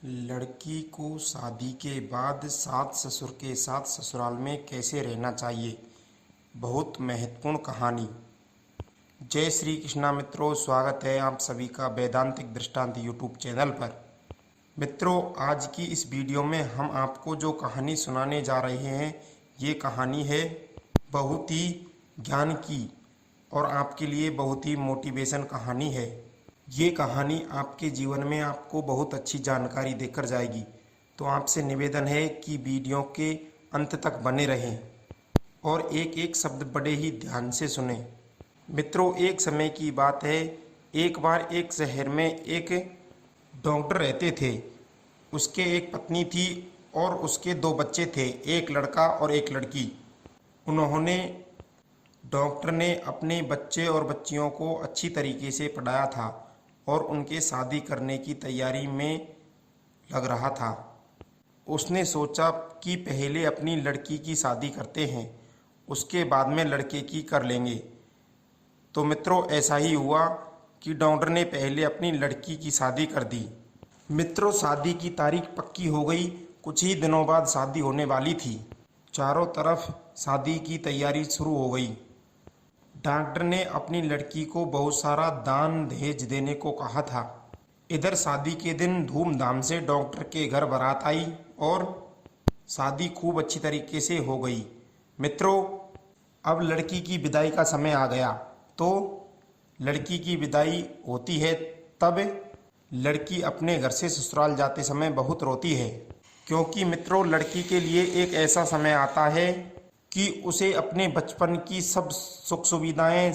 लड़की को शादी के बाद सास ससुर के साथ ससुराल में कैसे रहना चाहिए। बहुत महत्वपूर्ण कहानी। जय श्री कृष्णा मित्रों, स्वागत है आप सभी का वेदांतिक दृष्टांत यूट्यूब चैनल पर। मित्रों, आज की इस वीडियो में हम आपको जो कहानी सुनाने जा रहे हैं, ये कहानी है बहुत ही ज्ञान की और आपके लिए बहुत ही मोटिवेशन कहानी है। ये कहानी आपके जीवन में आपको बहुत अच्छी जानकारी देकर जाएगी। तो आपसे निवेदन है कि वीडियो के अंत तक बने रहें और एक एक शब्द बड़े ही ध्यान से सुनें। मित्रों, एक समय की बात है, एक बार एक शहर में एक डॉक्टर रहते थे। उसके एक पत्नी थी और उसके दो बच्चे थे, एक लड़का और एक लड़की। डॉक्टर ने अपने बच्चे और बच्चियों को अच्छी तरीके से पढ़ाया था और उनके शादी करने की तैयारी में लग रहा था। उसने सोचा कि पहले अपनी लड़की की शादी करते हैं, उसके बाद में लड़के की कर लेंगे। तो मित्रों, ऐसा ही हुआ कि डॉक्टर ने पहले अपनी लड़की की शादी कर दी। मित्रों, शादी की तारीख पक्की हो गई। कुछ ही दिनों बाद शादी होने वाली थी। चारों तरफ शादी की तैयारी शुरू हो गई। डॉक्टर ने अपनी लड़की को बहुत सारा दान दहेज देने को कहा था। इधर शादी के दिन धूमधाम से डॉक्टर के घर बारात आई और शादी खूब अच्छी तरीके से हो गई। मित्रों, अब लड़की की विदाई का समय आ गया। तो लड़की की विदाई होती है, तब लड़की अपने घर से ससुराल जाते समय बहुत रोती है, क्योंकि मित्रों, लड़की के लिए एक ऐसा समय आता है कि उसे अपने बचपन की सब सुख सुविधाएं,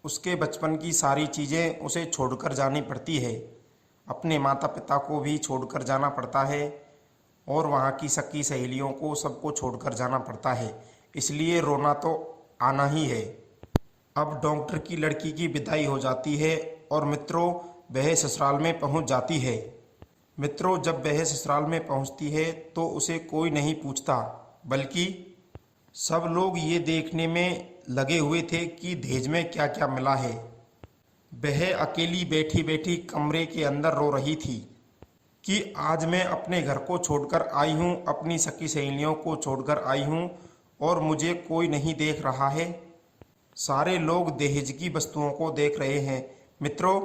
उसके बचपन की सारी चीज़ें उसे छोड़कर जानी पड़ती है। अपने माता पिता को भी छोड़कर जाना पड़ता है और वहाँ की सखी सहेलियों को सबको छोड़कर जाना पड़ता है। इसलिए रोना तो आना ही है। अब डॉक्टर की लड़की की विदाई हो जाती है और मित्रों, वह ससुराल में पहुँच जाती है। मित्रों, जब वह ससुराल में पहुंचती है तो उसे कोई नहीं पूछता, बल्कि सब लोग ये देखने में लगे हुए थे कि दहेज में क्या क्या मिला है। वह अकेली बैठी बैठी कमरे के अंदर रो रही थी कि आज मैं अपने घर को छोड़कर आई हूँ, अपनी सखी सहेलियों को छोड़कर आई हूँ और मुझे कोई नहीं देख रहा है। सारे लोग दहेज की वस्तुओं को देख रहे हैं। मित्रों,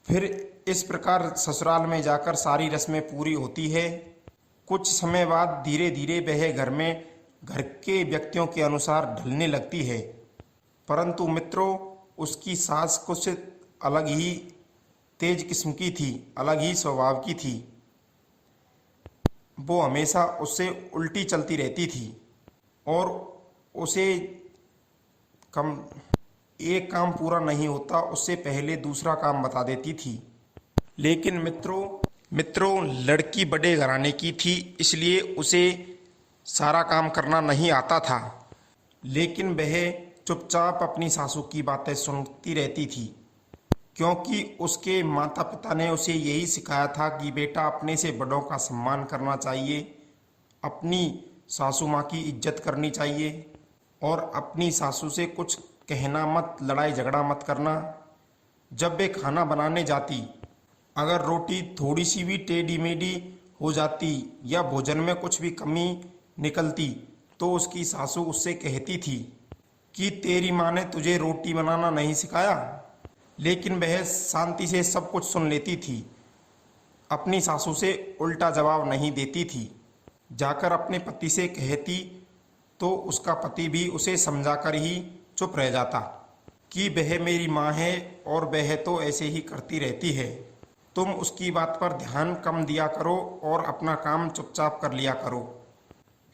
फिर इस प्रकार ससुराल में जाकर सारी रस्में पूरी होती है। कुछ समय बाद धीरे धीरे वह घर के व्यक्तियों के अनुसार ढलने लगती है। परंतु मित्रों, उसकी सास कुछ अलग ही तेज किस्म की थी, अलग ही स्वभाव की थी। वो हमेशा उससे उल्टी चलती रहती थी और उसे एक काम पूरा नहीं होता उससे पहले दूसरा काम बता देती थी। लेकिन मित्रों, लड़की बड़े घराने की थी, इसलिए उसे सारा काम करना नहीं आता था। लेकिन वह चुपचाप अपनी सासू की बातें सुनती रहती थी, क्योंकि उसके माता पिता ने उसे यही सिखाया था कि बेटा, अपने से बड़ों का सम्मान करना चाहिए, अपनी सासू माँ की इज्जत करनी चाहिए और अपनी सासू से कुछ कहना मत, लड़ाई झगड़ा मत करना। जब वे खाना बनाने जाती, अगर रोटी थोड़ी सी भी टेढ़ी मेढ़ी हो जाती या भोजन में कुछ भी कमी निकलती तो उसकी सासू उससे कहती थी कि तेरी माँ ने तुझे रोटी बनाना नहीं सिखाया। लेकिन वह शांति से सब कुछ सुन लेती थी, अपनी सासू से उल्टा जवाब नहीं देती थी। जाकर अपने पति से कहती तो उसका पति भी उसे समझाकर ही चुप रह जाता कि वह मेरी माँ है और वह तो ऐसे ही करती रहती है, तुम उसकी बात पर ध्यान कम दिया करो और अपना काम चुपचाप कर लिया करो।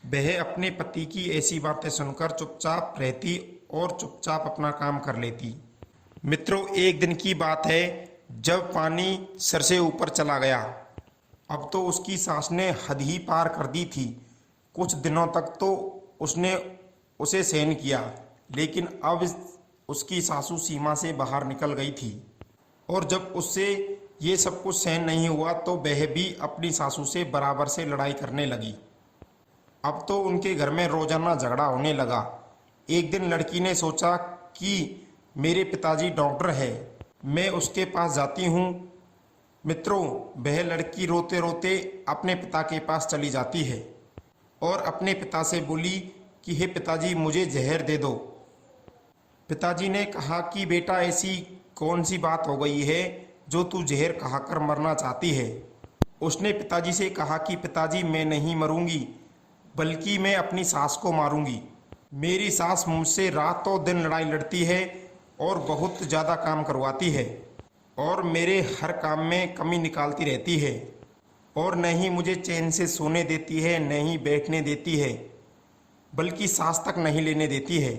वह अपने पति की ऐसी बातें सुनकर चुपचाप रहती और चुपचाप अपना काम कर लेती। मित्रों, एक दिन की बात है, जब पानी सर से ऊपर चला गया। अब तो उसकी सास ने हद ही पार कर दी थी। कुछ दिनों तक तो उसने उसे सहन किया, लेकिन अब उसकी सासू सीमा से बाहर निकल गई थी और जब उससे ये सब कुछ सहन नहीं हुआ तो वह भी अपनी सासू से बराबर से लड़ाई करने लगी। अब तो उनके घर में रोजाना झगड़ा होने लगा। एक दिन लड़की ने सोचा कि मेरे पिताजी डॉक्टर है, मैं उसके पास जाती हूँ मित्रों, वह लड़की रोते रोते अपने पिता के पास चली जाती है और अपने पिता से बोली कि हे पिताजी, मुझे जहर दे दो। पिताजी ने कहा कि बेटा, ऐसी कौन सी बात हो गई है जो तू जहर खाकर मरना चाहती है। उसने पिताजी से कहा कि पिताजी, मैं नहीं मरूंगी, बल्कि मैं अपनी सास को मारूंगी। मेरी सास मुझसे रातों दिन लड़ाई लड़ती है और बहुत ज़्यादा काम करवाती है और मेरे हर काम में कमी निकालती रहती है और न ही मुझे चैन से सोने देती है, न ही बैठने देती है, बल्कि सांस तक नहीं लेने देती है।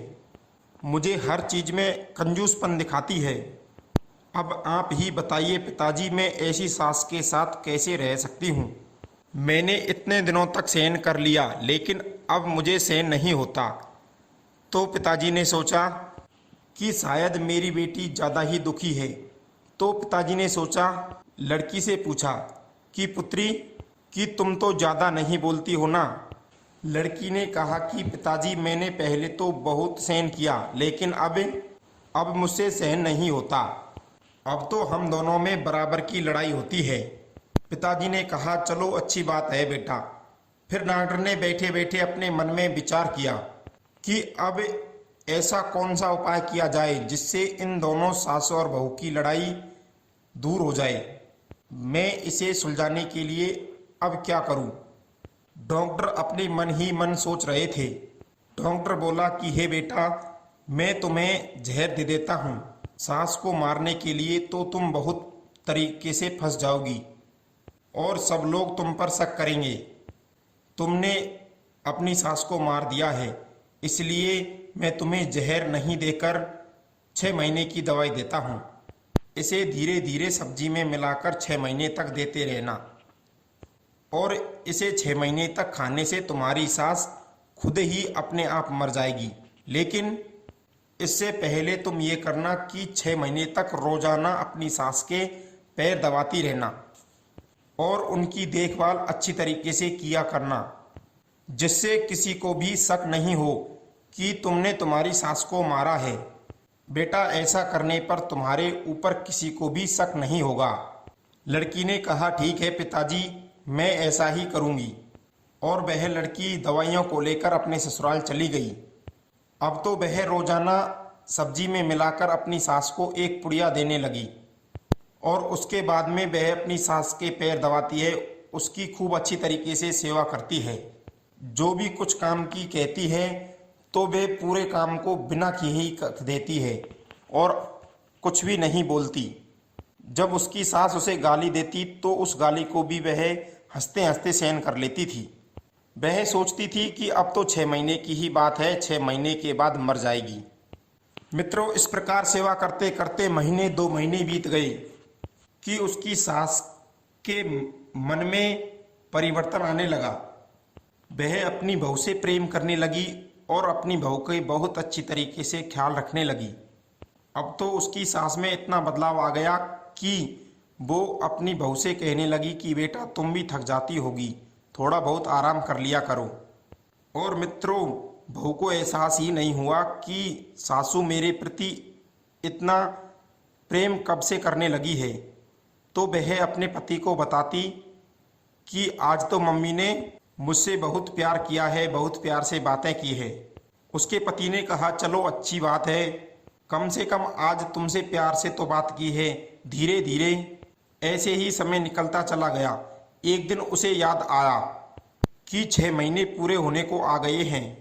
मुझे हर चीज़ में कंजूसपन दिखाती है। अब आप ही बताइए पिताजी, मैं ऐसी सास के साथ कैसे रह सकती हूँ। मैंने इतने दिनों तक सहन कर लिया, लेकिन अब मुझे सहन नहीं होता। तो पिताजी ने सोचा कि शायद मेरी बेटी ज़्यादा ही दुखी है। तो पिताजी ने सोचा, लड़की से पूछा कि पुत्री, कि तुम तो ज़्यादा नहीं बोलती हो ना। लड़की ने कहा कि पिताजी, मैंने पहले तो बहुत सहन किया, लेकिन अब मुझसे सहन नहीं होता। अब तो हम दोनों में बराबर की लड़ाई होती है। पिताजी ने कहा, चलो अच्छी बात है बेटा। फिर डॉक्टर ने बैठे बैठे अपने मन में विचार किया कि अब ऐसा कौन सा उपाय किया जाए जिससे इन दोनों सास और बहू की लड़ाई दूर हो जाए। मैं इसे सुलझाने के लिए अब क्या करूं? डॉक्टर अपने मन ही मन सोच रहे थे। डॉक्टर बोला कि हे बेटा, मैं तुम्हें जहर दे देता हूं। सास को मारने के लिए तो तुम बहुत तरीके से फंस जाओगी और सब लोग तुम पर शक करेंगे। तुमने अपनी सास को मार दिया है, इसलिए मैं तुम्हें जहर नहीं देकर 6 महीने की दवाई देता हूँ। इसे धीरे धीरे सब्जी में मिलाकर 6 महीने तक देते रहना और इसे 6 महीने तक खाने से तुम्हारी सास खुद ही अपने आप मर जाएगी। लेकिन इससे पहले तुम ये करना कि 6 महीने तक रोजाना अपनी सास के पैर दबाती रहना और उनकी देखभाल अच्छी तरीके से किया करना, जिससे किसी को भी शक नहीं हो कि तुमने तुम्हारी सास को मारा है। बेटा, ऐसा करने पर तुम्हारे ऊपर किसी को भी शक नहीं होगा। लड़की ने कहा, ठीक है पिताजी, मैं ऐसा ही करूंगी। और वह लड़की दवाइयों को लेकर अपने ससुराल चली गई। अब तो वह रोजाना सब्जी में मिलाकर अपनी सास को एक पुड़िया देने लगी और उसके बाद में वह अपनी सास के पैर दबाती है, उसकी खूब अच्छी तरीके से सेवा करती है। जो भी कुछ काम की कहती है तो वे पूरे काम को बिना किए ही कर देती है और कुछ भी नहीं बोलती। जब उसकी सास उसे गाली देती तो उस गाली को भी वह हंसते हंसते सहन कर लेती थी। वह सोचती थी कि अब तो 6 महीने की ही बात है, 6 महीने के बाद मर जाएगी। मित्रों, इस प्रकार सेवा करते करते महीने 2 महीने बीत गए कि उसकी सास के मन में परिवर्तन आने लगा। वह अपनी बहू से प्रेम करने लगी और अपनी बहू के बहुत अच्छी तरीके से ख्याल रखने लगी। अब तो उसकी सास में इतना बदलाव आ गया कि वो अपनी बहू से कहने लगी कि बेटा, तुम भी थक जाती होगी, थोड़ा बहुत आराम कर लिया करो। और मित्रों, बहू को एहसास ही नहीं हुआ कि सासू मेरे प्रति इतना प्रेम कब से करने लगी है। तो वह अपने पति को बताती कि आज तो मम्मी ने मुझसे बहुत प्यार किया है, बहुत प्यार से बातें की है। उसके पति ने कहा, चलो अच्छी बात है, कम से कम आज तुमसे प्यार से तो बात की है। धीरे धीरे ऐसे ही समय निकलता चला गया। एक दिन उसे याद आया कि 6 महीने पूरे होने को आ गए हैं,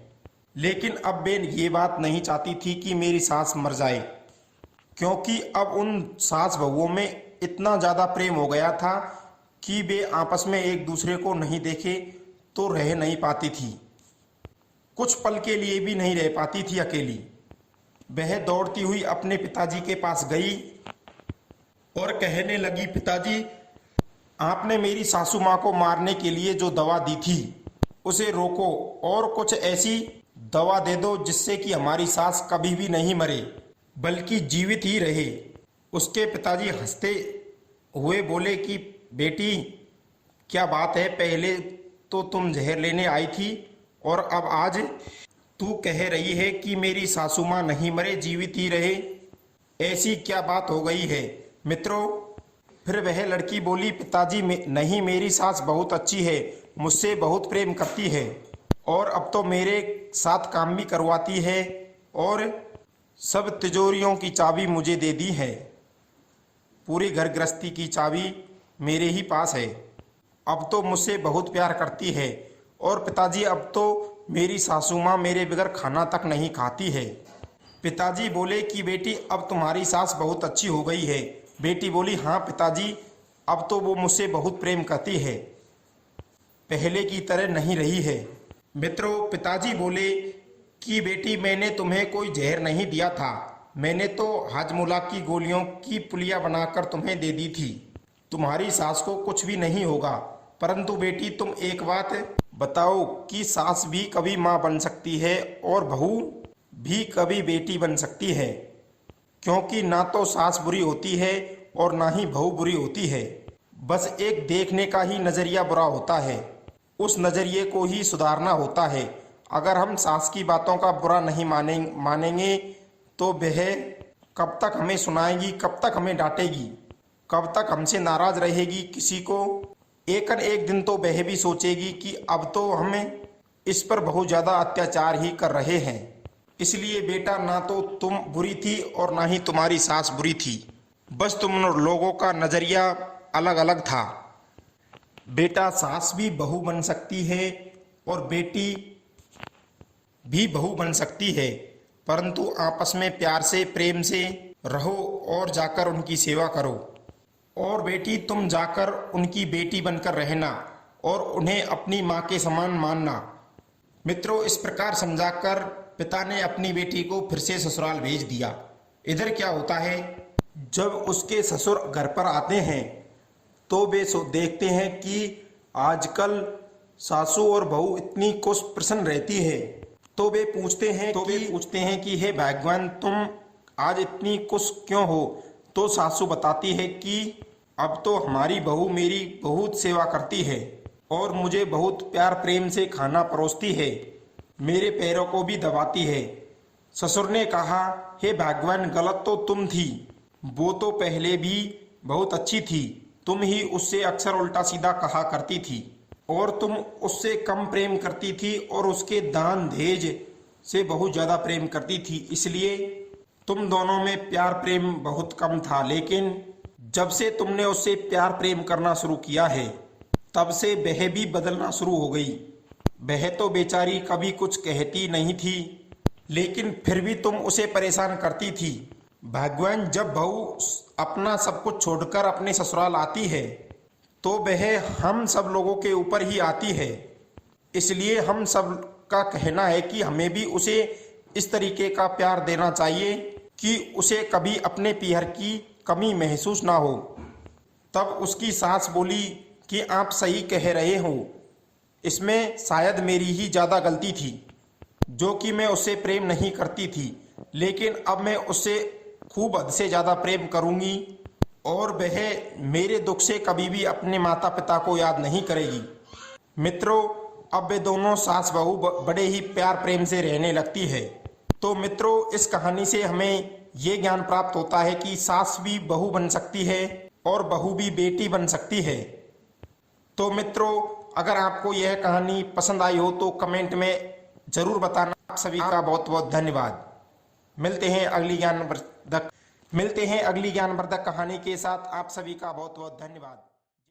लेकिन अब वे ये बात नहीं चाहती थी कि मेरी सास मर जाए, क्योंकि अब उन सास बहुओं में इतना ज़्यादा प्रेम हो गया था कि वे आपस में एक दूसरे को नहीं देखे तो रह नहीं पाती थी। कुछ पल के लिए भी नहीं रह पाती थी अकेली। वह दौड़ती हुई अपने पिताजी के पास गई और कहने लगी, पिताजी, आपने मेरी सासू माँ को मारने के लिए जो दवा दी थी उसे रोको और कुछ ऐसी दवा दे दो जिससे कि हमारी सास कभी भी नहीं मरे बल्कि जीवित ही रहे। उसके पिताजी हंसते हुए बोले कि बेटी, क्या बात है, पहले तो तुम जहर लेने आई थी और अब आज तू कह रही है कि मेरी सासू माँ नहीं मरे, जीवित ही रहे। ऐसी क्या बात हो गई है? मित्रों, फिर वह लड़की बोली, पिताजी नहीं, मेरी सास बहुत अच्छी है, मुझसे बहुत प्रेम करती है और अब तो मेरे साथ काम भी करवाती है और सब तिजोरियों की चाबी मुझे दे दी है। पूरी घर गृहस्थी की चाबी मेरे ही पास है। अब तो मुझसे बहुत प्यार करती है और पिताजी अब तो मेरी सासू माँ मेरे बगैर खाना तक नहीं खाती है। पिताजी बोले कि बेटी अब तुम्हारी सास बहुत अच्छी हो गई है। बेटी बोली, हाँ पिताजी, अब तो वो मुझसे बहुत प्रेम करती है, पहले की तरह नहीं रही है। मित्रों, पिताजी बोले कि बेटी मैंने तुम्हें कोई जहर नहीं दिया था, मैंने तो हाजमोला की गोलियों की पुलिया बनाकर तुम्हें दे दी थी। तुम्हारी सास को कुछ भी नहीं होगा। परंतु बेटी तुम एक बात बताओ कि सास भी कभी माँ बन सकती है और बहू भी कभी बेटी बन सकती है, क्योंकि ना तो सास बुरी होती है और ना ही बहू बुरी होती है। बस एक देखने का ही नज़रिया बुरा होता है, उस नज़रिए को ही सुधारना होता है। अगर हम सास की बातों का बुरा नहीं मानेंगे तो वह कब तक हमें सुनाएगी, कब तक हमें डांटेगी, कब तक हमसे नाराज रहेगी। किसी को एक दिन तो वह भी सोचेगी कि अब तो हमें इस पर बहुत ज़्यादा अत्याचार ही कर रहे हैं। इसलिए बेटा, ना तो तुम बुरी थी और ना ही तुम्हारी सास बुरी थी, बस तुम लोगों का नज़रिया अलग अलग था। बेटा, सास भी बहू बन सकती है और बेटी भी बहू बन सकती है, परंतु आपस में प्यार से प्रेम से रहो और जाकर उनकी सेवा करो। और बेटी, तुम जाकर उनकी बेटी बनकर रहना और उन्हें अपनी माँ के समान मानना। मित्रों, इस प्रकार समझाकर पिता ने अपनी बेटी को फिर से ससुराल भेज दिया। इधर क्या होता है, जब उसके ससुर घर पर आते हैं तो वे देखते हैं कि आजकल सासू और बहू इतनी खुश प्रसन्न रहती है, तो वे पूछते हैं कि हे भगवान, तुम आज इतनी खुश क्यों हो। तो सासू बताती है कि अब तो हमारी बहू मेरी बहुत सेवा करती है और मुझे बहुत प्यार प्रेम से खाना परोसती है, मेरे पैरों को भी दबाती है। ससुर ने कहा, हे भगवान, गलत तो तुम थी, वो तो पहले भी बहुत अच्छी थी, तुम ही उससे अक्सर उल्टा सीधा कहा करती थी और तुम उससे कम प्रेम करती थी और उसके दान दहेज से बहुत ज़्यादा प्रेम करती थी, इसलिए तुम दोनों में प्यार प्रेम बहुत कम था। लेकिन जब से तुमने उससे प्यार प्रेम करना शुरू किया है, तब से वह भी बदलना शुरू हो गई। वह तो बेचारी कभी कुछ कहती नहीं थी, लेकिन फिर भी तुम उसे परेशान करती थी। भगवान, जब बहू अपना सब कुछ छोड़कर अपने ससुराल आती है तो वह हम सब लोगों के ऊपर ही आती है, इसलिए हम सब का कहना है कि हमें भी उसे इस तरीके का प्यार देना चाहिए कि उसे कभी अपने पीहर की कमी महसूस ना हो। तब उसकी सास बोली कि आप सही कह रहे हो, इसमें शायद मेरी ही ज़्यादा गलती थी, जो कि मैं उससे प्रेम नहीं करती थी, लेकिन अब मैं उससे खूब हद से ज़्यादा प्रेम करूँगी और वह मेरे दुख से कभी भी अपने माता पिता को याद नहीं करेगी। मित्रों, अब वे दोनों सास बहू बड़े ही प्यार प्रेम से रहने लगती है। तो मित्रों, इस कहानी से हमें ये ज्ञान प्राप्त होता है कि सास भी बहू बन सकती है और बहू भी बेटी बन सकती है। तो मित्रों, अगर आपको यह कहानी पसंद आई हो तो कमेंट में जरूर बताना। आप सभी का बहुत बहुत धन्यवाद। मिलते हैं अगली ज्ञानवर्धक कहानी के साथ। आप सभी का बहुत बहुत धन्यवाद।